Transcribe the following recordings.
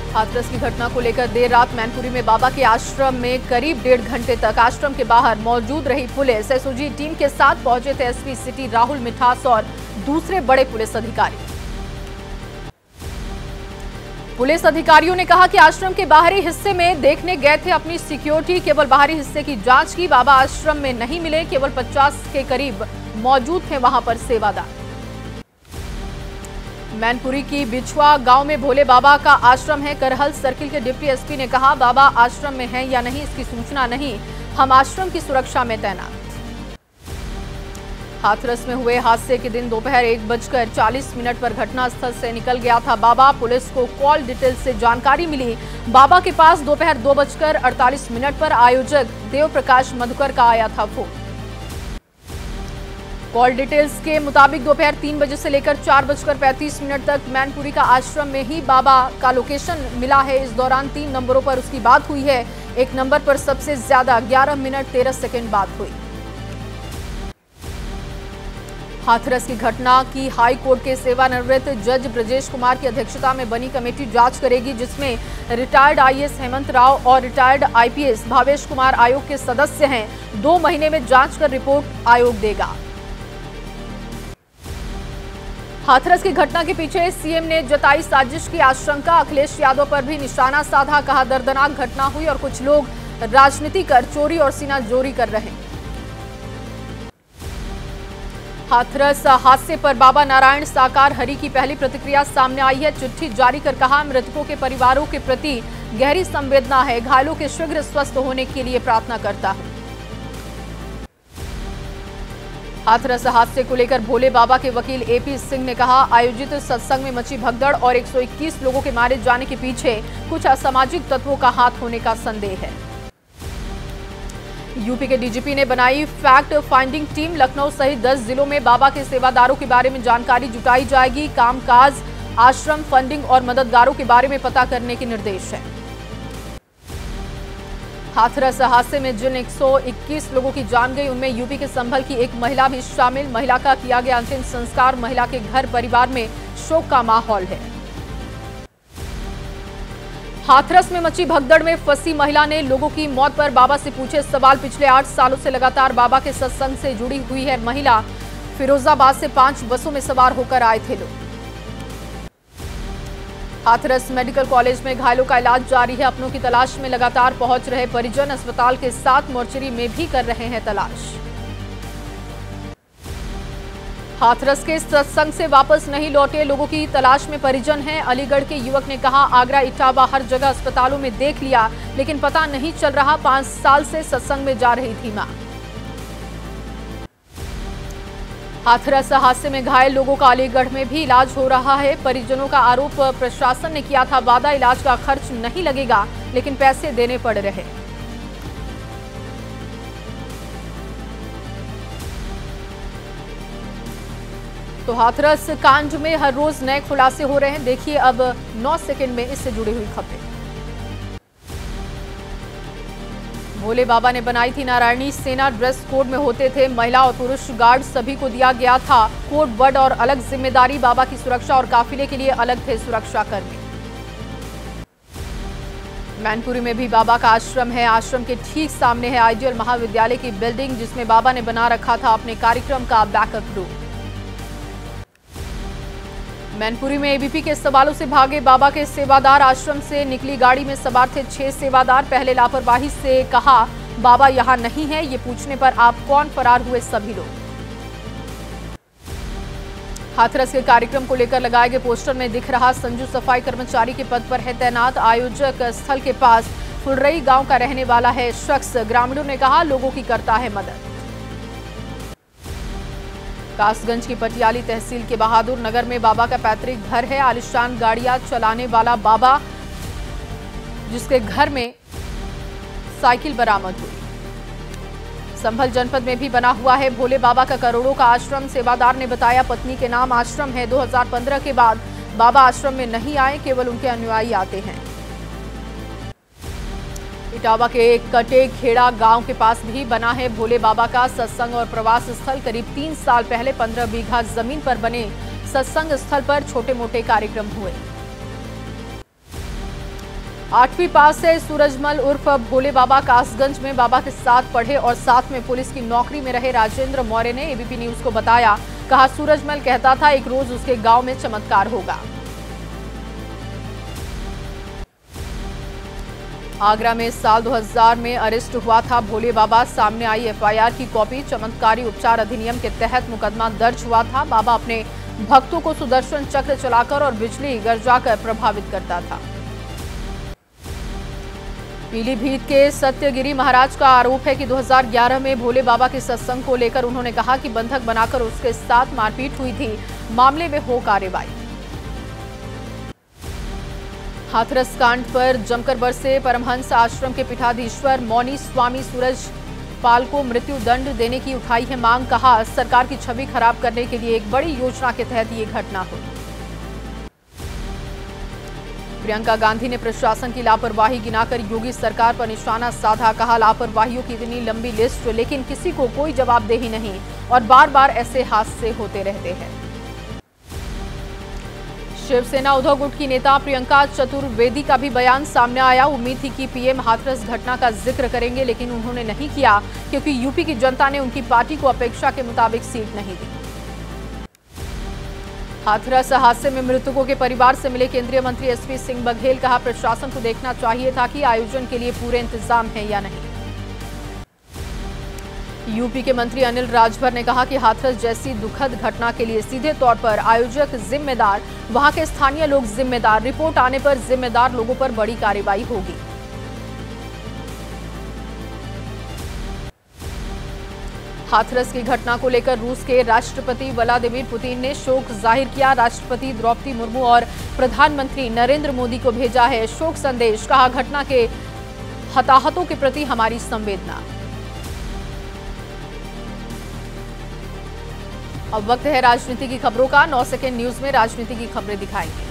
हाथरस की घटना को लेकर देर रात मैनपुरी में बाबा के आश्रम में करीब 1.5 घंटे तक आश्रम के बाहर मौजूद रही पुलिस। एसओजी टीम के साथ पहुंचे थे एसपी सिटी राहुल मिठास और दूसरे बड़े पुलिस अधिकारी। पुलिस अधिकारियों ने कहा कि आश्रम के बाहरी हिस्से में देखने गए थे अपनी सिक्योरिटी, केवल बाहरी हिस्से की जांच की। बाबा आश्रम में नहीं मिले, केवल 50 के करीब मौजूद थे वहां पर सेवादार। मैनपुरी की बिछुआ गांव में भोले बाबा का आश्रम है। करहल सर्किल के डिप्टी एसपी ने कहा, बाबा आश्रम में हैं या नहीं इसकी सूचना नहीं, हम आश्रम की सुरक्षा में तैनात। हाथरस में हुए हादसे के दिन दोपहर 1:40 पर घटनास्थल से निकल गया था बाबा। पुलिस को कॉल डिटेल से जानकारी मिली। बाबा के पास दोपहर 2:48 पर आयोजक देव प्रकाश मधुकर का आया था फोन। कॉल डिटेल्स के मुताबिक दोपहर 3 बजे से लेकर 4:35 तक मैनपुरी का आश्रम में ही बाबा का लोकेशन मिला है। इस दौरान 3 नंबरों पर उसकी बात हुई है। एक नंबर पर सबसे ज्यादा 11 मिनट 13 सेकंड बात हुई। हाथरस की घटना की हाई कोर्ट के सेवानिवृत्त जज ब्रजेश कुमार की अध्यक्षता में बनी कमेटी जांच करेगी, जिसमें रिटायर्ड आईएएस हेमंत राव और रिटायर्ड आईपीएस भावेश कुमार आयोग के सदस्य हैं। 2 महीने में जांच कर रिपोर्ट आयोग देगा। हाथरस की घटना के पीछे सीएम ने जताई साजिश की आशंका। अखिलेश यादव पर भी निशाना साधा, कहा दर्दनाक घटना हुई और कुछ लोग राजनीति कर चोरी और सीनाजोरी कर रहे हैं। हाथरस हादसे पर बाबा नारायण साकार हरि की पहली प्रतिक्रिया सामने आई है। चिट्ठी जारी कर कहा, मृतकों के परिवारों के प्रति गहरी संवेदना है, घायलों के शीघ्र स्वस्थ होने के लिए प्रार्थना करता हूं। हाथरस हादसे को लेकर भोले बाबा के वकील एपी सिंह ने कहा, आयोजित सत्संग में मची भगदड़ और 121 लोगों के मारे जाने के पीछे कुछ असामाजिक तत्वों का हाथ होने का संदेह है। यूपी के डीजीपी ने बनाई फैक्ट फाइंडिंग टीम। लखनऊ सहित 10 जिलों में बाबा के सेवादारों के बारे में जानकारी जुटाई जाएगी। कामकाज, आश्रम, फंडिंग और मददगारों के बारे में पता करने के निर्देश हैं। हाथरस हादसे में जिन 121 लोगों की जान गई, उनमें यूपी के संभल की एक महिला भी शामिल। महिला का किया गया अंतिम संस्कार। महिला के घर परिवार में शोक का माहौल है। हाथरस में मची भगदड़ में फंसी महिला ने लोगों की मौत पर बाबा से पूछे सवाल। पिछले 8 सालों से लगातार बाबा के सत्संग से जुड़ी हुई है महिला। फिरोजाबाद से 5 बसों में सवार होकर आए थे लोग। हाथरस मेडिकल कॉलेज में घायलों का इलाज जारी है। अपनों की तलाश में लगातार पहुंच रहे परिजन अस्पताल के साथ मोर्चरी में भी कर रहे हैं तलाश। हाथरस के सत्संग से वापस नहीं लौटे लोगों की तलाश में परिजन हैं। अलीगढ़ के युवक ने कहा, आगरा, इटावा हर जगह अस्पतालों में देख लिया, लेकिन पता नहीं चल रहा। 5 साल से सत्संग में जा रही थी मां। हाथरस हादसे में घायल लोगों का अलीगढ़ में भी इलाज हो रहा है। परिजनों का आरोप, प्रशासन ने किया था वादा, इलाज का खर्च नहीं लगेगा, लेकिन पैसे देने पड़ रहे। तो हाथरस कांड में हर रोज नए खुलासे हो रहे हैं। देखिए अब 9 सेकंड में इससे जुड़ी हुई खबरें। भोले बाबा ने बनाई थी नारायणी सेना। ड्रेस कोड में होते थे महिला और पुरुष गार्ड, सभी को दिया गया था कोड वर्ड और अलग जिम्मेदारी। बाबा की सुरक्षा और काफिले के लिए अलग थे सुरक्षा कर्मी। मैनपुरी में भी बाबा का आश्रम है। आश्रम के ठीक सामने है आइडियल महाविद्यालय की बिल्डिंग, जिसमें बाबा ने बना रखा था अपने कार्यक्रम का बैकअप रूम। मैनपुरी में एबीपी के सवालों से भागे बाबा के सेवादार। आश्रम से निकली गाड़ी में सवार थे 6 सेवादार। पहले लापरवाही से कहा बाबा यहां नहीं है, ये पूछने पर आप कौन, फरार हुए सभी लोग। हाथरस के कार्यक्रम को लेकर लगाए गए पोस्टर में दिख रहा संजू सफाई कर्मचारी के पद पर है तैनात। आयोजक स्थल के पास फुलरई गांव का रहने वाला है शख्स। ग्रामीणों ने कहा लोगों की करता है मदद। कासगंज की पटियाली तहसील के बहादुर नगर में बाबा का पैतृक घर है। आलिशान गाड़ियां चलाने वाला बाबा, जिसके घर में साइकिल बरामद हुई। संभल जनपद में भी बना हुआ है भोले बाबा का करोड़ों का आश्रम। सेवादार ने बताया पत्नी के नाम आश्रम है। 2015 के बाद बाबा आश्रम में नहीं आए, केवल उनके अनुयायी आते हैं। इटावा के कटे खेड़ा गांव के पास भी बना है भोले बाबा का सत्संग और प्रवास स्थल। करीब 3 साल पहले 15 बीघा जमीन पर बने सत्संग स्थल पर छोटे मोटे कार्यक्रम हुए। 8वीं पास से सूरजमल उर्फ भोले बाबा कासगंज में बाबा के साथ पढ़े और साथ में पुलिस की नौकरी में रहे राजेंद्र मौर्य ने एबीपी न्यूज को बताया। कहा, सूरजमल कहता था एक रोज उसके गांव में चमत्कार होगा। आगरा में साल 2000 में अरेस्ट हुआ था भोले बाबा। सामने आई एफआईआर की कॉपी। चमत्कारी उपचार अधिनियम के तहत मुकदमा दर्ज हुआ था। बाबा अपने भक्तों को सुदर्शन चक्र चलाकर और बिजली गरजाकर प्रभावित करता था। पीलीभीत के सत्यगिरी महाराज का आरोप है कि 2011 में भोले बाबा के सत्संग को लेकर उन्होंने कहा कि बंधक बनाकर उसके साथ मारपीट हुई थी। मामले में हो कार्रवाई। हाथरस कांड पर जमकर बरसे परमहंस आश्रम के पीठाधीश्वर मौनी स्वामी सूरज पाल को मृत्यु दंड देने की उठाई है मांग। कहा, सरकार की छवि खराब करने के लिए एक बड़ी योजना के तहत ये घटना हुई। प्रियंका गांधी ने प्रशासन की लापरवाही गिनाकर योगी सरकार पर निशाना साधा। कहा, लापरवाहियों की इतनी लंबी लिस्ट लेकिन किसी को कोई जवाबदेही नहीं और बार बार ऐसे हादसे होते रहते हैं। शिवसेना उद्धव गुट की नेता प्रियंका चतुर्वेदी का भी बयान सामने आया। उम्मीद थी कि पीएम हाथरस घटना का जिक्र करेंगे लेकिन उन्होंने नहीं किया क्योंकि यूपी की जनता ने उनकी पार्टी को अपेक्षा के मुताबिक सीट नहीं दी। हाथरस हादसे में मृतकों के परिवार से मिले केंद्रीय मंत्री एसपी सिंह बघेल। कहा, प्रशासन को देखना चाहिए था कि आयोजन के लिए पूरे इंतजाम है या नहीं। यूपी के मंत्री अनिल राजभर ने कहा कि हाथरस जैसी दुखद घटना के लिए सीधे तौर पर आयोजक जिम्मेदार, वहां के स्थानीय लोग जिम्मेदार। रिपोर्ट आने पर जिम्मेदार लोगों पर बड़ी कार्रवाई होगी। हाथरस की घटना को लेकर रूस के राष्ट्रपति व्लादिमीर पुतिन ने शोक जाहिर किया। राष्ट्रपति द्रौपदी मुर्मू और प्रधानमंत्री नरेंद्र मोदी को भेजा है शोक संदेश। कहा, घटना के हताहतों के प्रति हमारी संवेदना। अब वक्त है राजनीति की खबरों का। 9 सेकंड न्यूज में राजनीति की खबरें दिखाएंगे।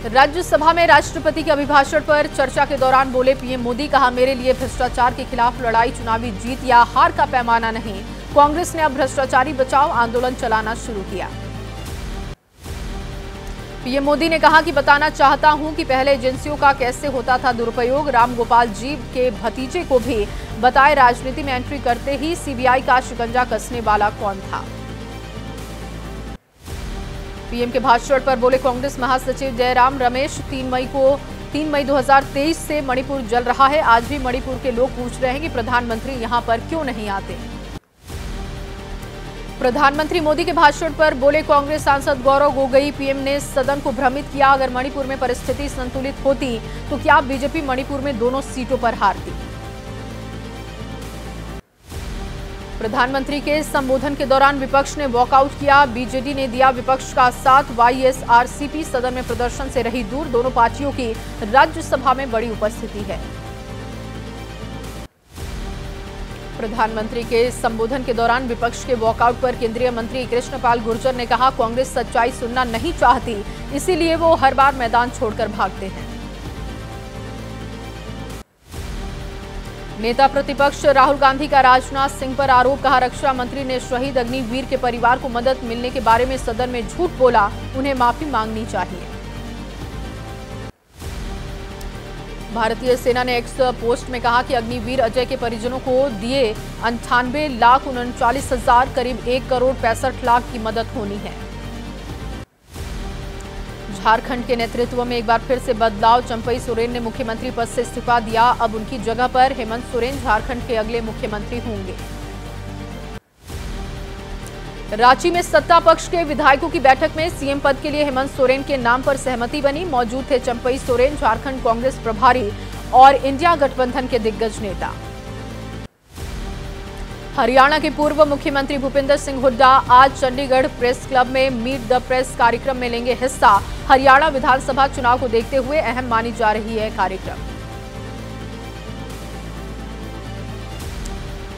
राज्यसभा में राष्ट्रपति के अभिभाषण पर चर्चा के दौरान बोले पीएम मोदी। कहा, मेरे लिए भ्रष्टाचार के खिलाफ लड़ाई चुनावी जीत या हार का पैमाना नहीं। कांग्रेस ने अब भ्रष्टाचारी बचाओ आंदोलन चलाना शुरू किया। पीएम मोदी ने कहा कि बताना चाहता हूं कि पहले एजेंसियों का कैसे होता था दुरुपयोग। राम गोपाल जी के भतीजे को भी बताए। राजनीति में एंट्री करते ही सीबीआई का शिकंजा कसने वाला कौन था। पीएम के भाषण पर बोले कांग्रेस महासचिव जयराम रमेश। 3 मई 2023 से मणिपुर जल रहा है। आज भी मणिपुर के लोग पूछ रहे हैं कि प्रधानमंत्री यहां पर क्यों नहीं आते। प्रधानमंत्री मोदी के भाषण पर बोले कांग्रेस सांसद गौरव गोगोई। पीएम ने सदन को भ्रमित किया। अगर मणिपुर में परिस्थिति संतुलित होती तो क्या बीजेपी मणिपुर में दोनों सीटों पर हारती। प्रधानमंत्री के संबोधन के दौरान विपक्ष ने वॉकआउट किया। बीजेडी ने दिया विपक्ष का साथ। वाईएसआरसीपी सदन में प्रदर्शन से रही दूर। दोनों पार्टियों की राज्यसभा में बड़ी उपस्थिति है। प्रधानमंत्री के संबोधन के दौरान विपक्ष के वॉकआउट पर केंद्रीय मंत्री कृष्णपाल गुर्जर ने कहा, कांग्रेस सच्चाई सुनना नहीं चाहती, इसीलिए वो हर बार मैदान छोड़कर भागते हैं। नेता प्रतिपक्ष राहुल गांधी का राजनाथ सिंह पर आरोप। कहा, रक्षा मंत्री ने शहीद अग्निवीर के परिवार को मदद मिलने के बारे में सदन में झूठ बोला। उन्हें माफी मांगनी चाहिए। भारतीय सेना ने एक्स पोस्ट में कहा कि अग्निवीर अजय के परिजनों को दिए 98,39,000 करीब 1,65,00,000 की मदद होनी है। झारखंड के नेतृत्व में एक बार फिर से बदलाव। चंपई सोरेन ने मुख्यमंत्री पद से इस्तीफा दिया। अब उनकी जगह पर हेमंत सोरेन झारखंड के अगले मुख्यमंत्री होंगे। रांची में सत्ता पक्ष के विधायकों की बैठक में सीएम पद के लिए हेमंत सोरेन के नाम पर सहमति बनी। मौजूद थे चंपई सोरेन, झारखंड कांग्रेस प्रभारी और इंडिया गठबंधन के दिग्गज नेता। हरियाणा के पूर्व मुख्यमंत्री भूपिंदर सिंह हुड्डा आज चंडीगढ़ प्रेस क्लब में मीट द प्रेस कार्यक्रम में लेंगे हिस्सा। हरियाणा विधानसभा चुनाव को देखते हुए अहम मानी जा रही है कार्यक्रम।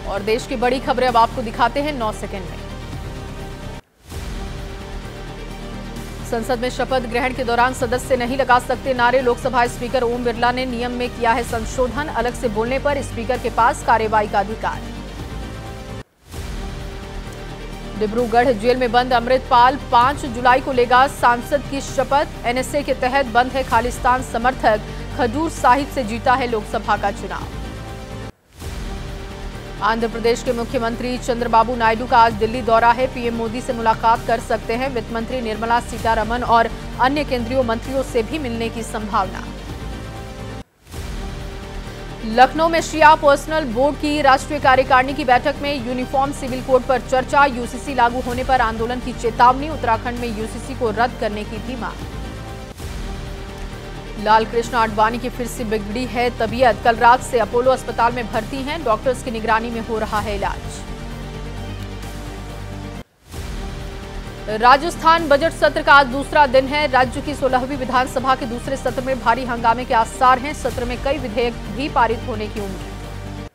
और देश की बड़ी खबरें अब आपको दिखाते हैं 9 सेकंड में। संसद में शपथ ग्रहण के दौरान सदस्य नहीं लगा सकते नारे। लोकसभा स्पीकर ओम बिरला ने नियम में किया है संशोधन। अलग से बोलने पर स्पीकर के पास कार्रवाई का अधिकार। डिब्रूगढ़ जेल में बंद अमृतपाल 5 जुलाई को लेगा सांसद की शपथ। एनएसए के तहत बंद है खालिस्तान समर्थक। खजूर साहिब से जीता है लोकसभा का चुनाव। आंध्र प्रदेश के मुख्यमंत्री चंद्रबाबू नायडू का आज दिल्ली दौरा है। पीएम मोदी से मुलाकात कर सकते हैं। वित्त मंत्री निर्मला सीतारमण और अन्य केंद्रीय मंत्रियों से भी मिलने की संभावना। लखनऊ में शिया पर्सनल बोर्ड की राष्ट्रीय कार्यकारिणी की बैठक में यूनिफॉर्म सिविल कोड पर चर्चा। यूसीसी लागू होने पर आंदोलन की चेतावनी। उत्तराखंड में यूसीसी को रद्द करने की भी मांग। लाल कृष्ण आडवाणी की फिर से बिगड़ी है तबीयत। कल रात से अपोलो अस्पताल में भर्ती हैं। डॉक्टर्स की निगरानी में हो रहा है इलाज। राजस्थान बजट सत्र का आज दूसरा दिन है। राज्य की 16वीं विधानसभा के दूसरे सत्र में भारी हंगामे के आसार हैं। सत्र में कई विधेयक भी पारित होने की उम्मीद।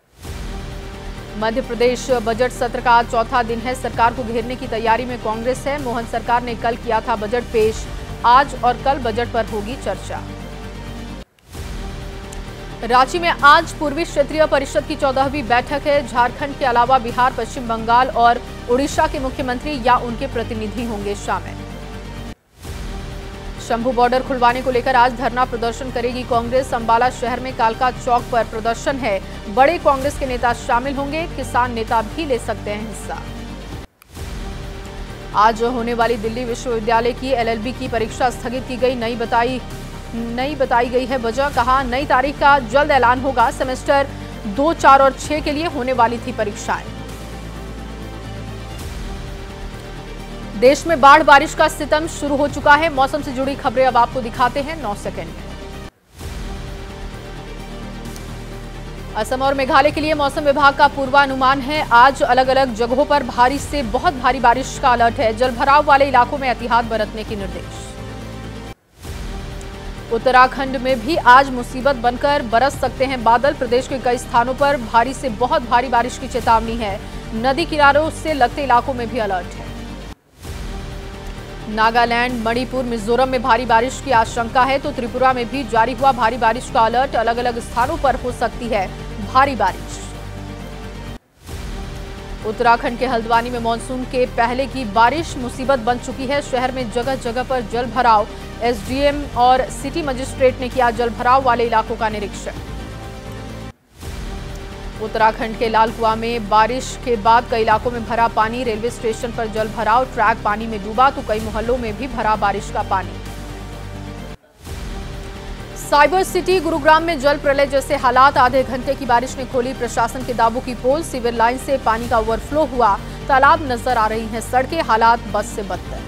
मध्य प्रदेश बजट सत्र का आज चौथा दिन है। सरकार को घेरने की तैयारी में कांग्रेस है। मोहन सरकार ने कल किया था बजट पेश। आज और कल बजट पर होगी चर्चा। रांची में आज पूर्वी क्षेत्रीय परिषद की 14वीं बैठक है। झारखंड के अलावा बिहार, पश्चिम बंगाल और उड़ीसा के मुख्यमंत्री या उनके प्रतिनिधि होंगे शामिल। शंभू बॉर्डर खुलवाने को लेकर आज धरना प्रदर्शन करेगी कांग्रेस। अंबाला शहर में कालका चौक पर प्रदर्शन है। बड़े कांग्रेस के नेता शामिल होंगे। किसान नेता भी ले सकते हैं हिस्सा। आज होने वाली दिल्ली विश्वविद्यालय की एलएलबी की परीक्षा स्थगित की गई। नई बताई गई है वजह। कहा नई तारीख का जल्द ऐलान होगा। सेमेस्टर 2, 4 और 6 के लिए होने वाली थी परीक्षाएं। देश में बाढ़ बारिश का सितम शुरू हो चुका है। मौसम से जुड़ी खबरें अब आपको दिखाते हैं 9 सेकंड में। असम और मेघालय के लिए मौसम विभाग का पूर्वानुमान है। आज अलग अलग जगहों पर भारी से बहुत भारी बारिश का अलर्ट है। जलभराव वाले इलाकों में एहतियात बरतने की निर्देश। उत्तराखंड में भी आज मुसीबत बनकर बरस सकते हैं बादल। प्रदेश के कई स्थानों पर भारी से बहुत भारी बारिश की चेतावनी है। नदी किनारों से लगते इलाकों में भी अलर्ट है। नागालैंड, मणिपुर, मिजोरम में भारी बारिश की आशंका है तो त्रिपुरा में भी जारी हुआ भारी बारिश का अलर्ट। अलग अलग स्थानों पर हो सकती है भारी बारिश। उत्तराखंड के हल्द्वानी में मानसून के पहले की बारिश मुसीबत बन चुकी है। शहर में जगह जगह पर जल भराव। एसडीएम और सिटी मजिस्ट्रेट ने किया जल भराव वाले इलाकों का निरीक्षण। उत्तराखंड के लालकुआं में बारिश के बाद कई इलाकों में भरा पानी। रेलवे स्टेशन पर जल भराव। ट्रैक पानी में डूबा तो कई मोहल्लों में भी भरा बारिश का पानी। साइबर सिटी गुरुग्राम में जल प्रलय जैसे हालात। आधे घंटे की बारिश ने खोली प्रशासन के दावों की पोल। सीवर लाइन से पानी का ओवरफ्लो हुआ। तालाब नजर आ रही हैं सड़कें। हालात बद से बदतर।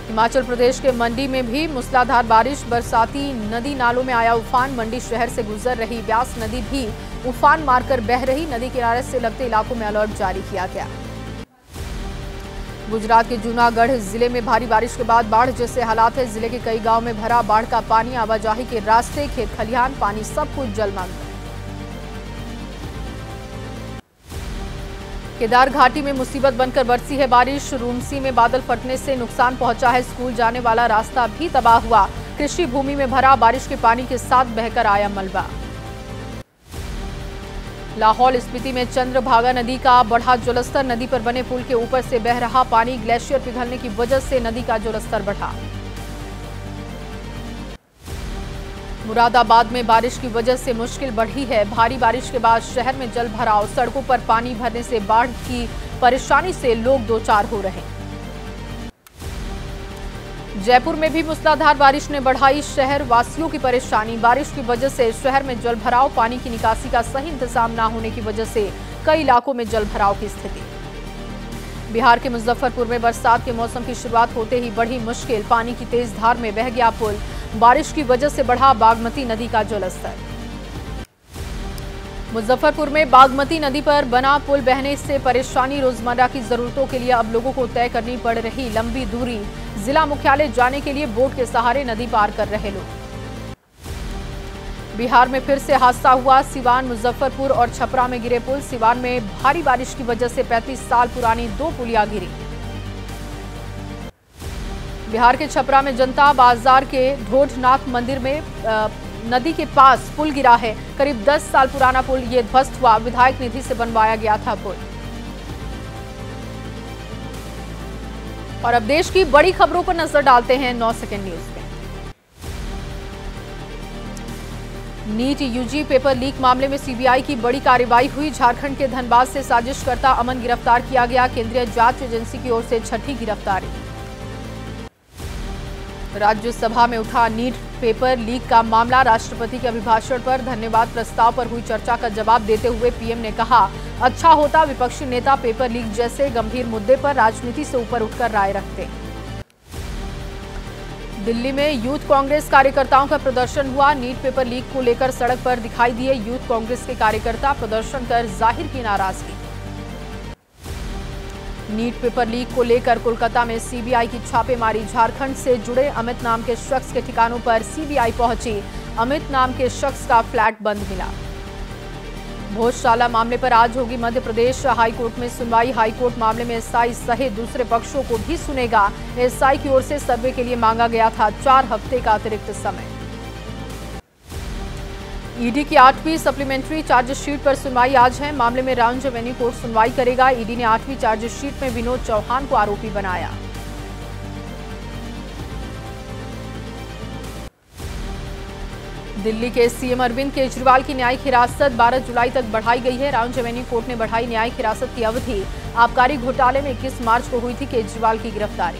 हिमाचल प्रदेश के मंडी में भी मूसलाधार बारिश। बरसाती नदी नालों में आया उफान। मंडी शहर से गुजर रही ब्यास नदी भी उफान मारकर बह रही। नदी किनारे से लगते इलाकों में अलर्ट जारी किया गया। गुजरात के जूनागढ़ जिले में भारी बारिश के बाद बाढ़ जैसे हालात है। जिले के कई गांव में भरा बाढ़ का पानी। आवाजाही के रास्ते, खेत खलिहान, पानी सब कुछ जलमग्न। केदार घाटी में मुसीबत बनकर बरसी है बारिश। रूमसी में बादल फटने से नुकसान पहुंचा है। स्कूल जाने वाला रास्ता भी तबाह हुआ। कृषि भूमि में भरा बारिश के पानी के साथ बहकर आया मलबा। लाहौल स्पीति में चंद्रभागा नदी का बढ़ा जलस्तर। नदी पर बने पुल के ऊपर से बह रहा पानी। ग्लेशियर पिघलने की वजह से नदी का जलस्तर बढ़ा। मुरादाबाद में बारिश की वजह से मुश्किल बढ़ी है। भारी बारिश के बाद शहर में जल भराव। सड़कों पर पानी भरने से बाढ़ की परेशानी से लोग दो चार हो रहे। जयपुर में भी मूसलाधार बारिश ने बढ़ाई शहर वासियों की परेशानी। बारिश की वजह से शहर में जल भराव। पानी की निकासी का सही इंतजाम न होने की वजह से कई इलाकों में जल भराव की स्थिति। बिहार के मुजफ्फरपुर में बरसात के मौसम की शुरुआत होते ही बढ़ी मुश्किल। पानी की तेज धार में बह गया पुल। बारिश की वजह से बढ़ा बागमती नदी का जलस्तर। मुजफ्फरपुर में बागमती नदी पर बना पुल बहने से परेशानी। रोजमर्रा की जरूरतों के लिए अब लोगों को तय करनी पड़ रही लंबी दूरी। जिला मुख्यालय जाने के लिए बोट के सहारे नदी पार कर रहे लोग। बिहार में फिर से हादसा हुआ। सिवान, मुजफ्फरपुर और छपरा में गिरे पुल। सिवान में भारी बारिश की वजह से 35 साल पुरानी 2 पुलियां गिरी। बिहार के छपरा में जनता बाजार के ढोढनाथ मंदिर में नदी के पास पुल गिरा है। करीब 10 साल पुराना पुल ये ध्वस्त हुआ। विधायक निधि से बनवाया गया था पुल। और अब देश की बड़ी खबरों पर नजर डालते हैं 9 सेकंड न्यूज में। नीट यूजी पेपर लीक मामले में सीबीआई की बड़ी कार्रवाई हुई। झारखंड के धनबाद से साजिशकर्ता अमन गिरफ्तार किया गया। केंद्रीय जांच एजेंसी की ओर से छठी गिरफ्तारी। राज्यसभा में उठा नीट पेपर लीक का मामला। राष्ट्रपति के अभिभाषण पर धन्यवाद प्रस्ताव पर हुई चर्चा का जवाब देते हुए पीएम ने कहा, अच्छा होता विपक्षी नेता पेपर लीक जैसे गंभीर मुद्दे पर राजनीति से ऊपर उठकर राय रखते। दिल्ली में यूथ कांग्रेस कार्यकर्ताओं का प्रदर्शन हुआ। नीट पेपर लीक को लेकर सड़क पर दिखाई दिए यूथ कांग्रेस के कार्यकर्ता। प्रदर्शन कर जाहिर की नाराजगी। नीट पेपर लीक को लेकर कोलकाता में सीबीआई की छापेमारी। झारखंड से जुड़े अमित नाम के शख्स के ठिकानों पर सीबीआई पहुंची। अमित नाम के शख्स का फ्लैट बंद मिला। भोजशाला मामले पर आज होगी मध्य प्रदेश हाईकोर्ट में सुनवाई। हाईकोर्ट मामले में एसआई सहित दूसरे पक्षों को भी सुनेगा। एसआई की ओर से सर्वे के लिए मांगा गया था 4 हफ्ते का अतिरिक्त समय। ईडी की 8वीं सप्लीमेंट्री चार्जशीट पर सुनवाई आज है। मामले में राउंड रेवेन्यू कोर्ट सुनवाई करेगा। ईडी ने 8वीं चार्जशीट में विनोद चौहान को आरोपी बनाया। दिल्ली के सीएम अरविंद केजरीवाल की न्यायिक हिरासत 12 जुलाई तक बढ़ाई गई है। राउंड रेवेन्यू कोर्ट ने बढ़ाई न्यायिक हिरासत की अवधि। आबकारी घोटाले में 21 मार्च को हुई थी केजरीवाल की गिरफ्तारी।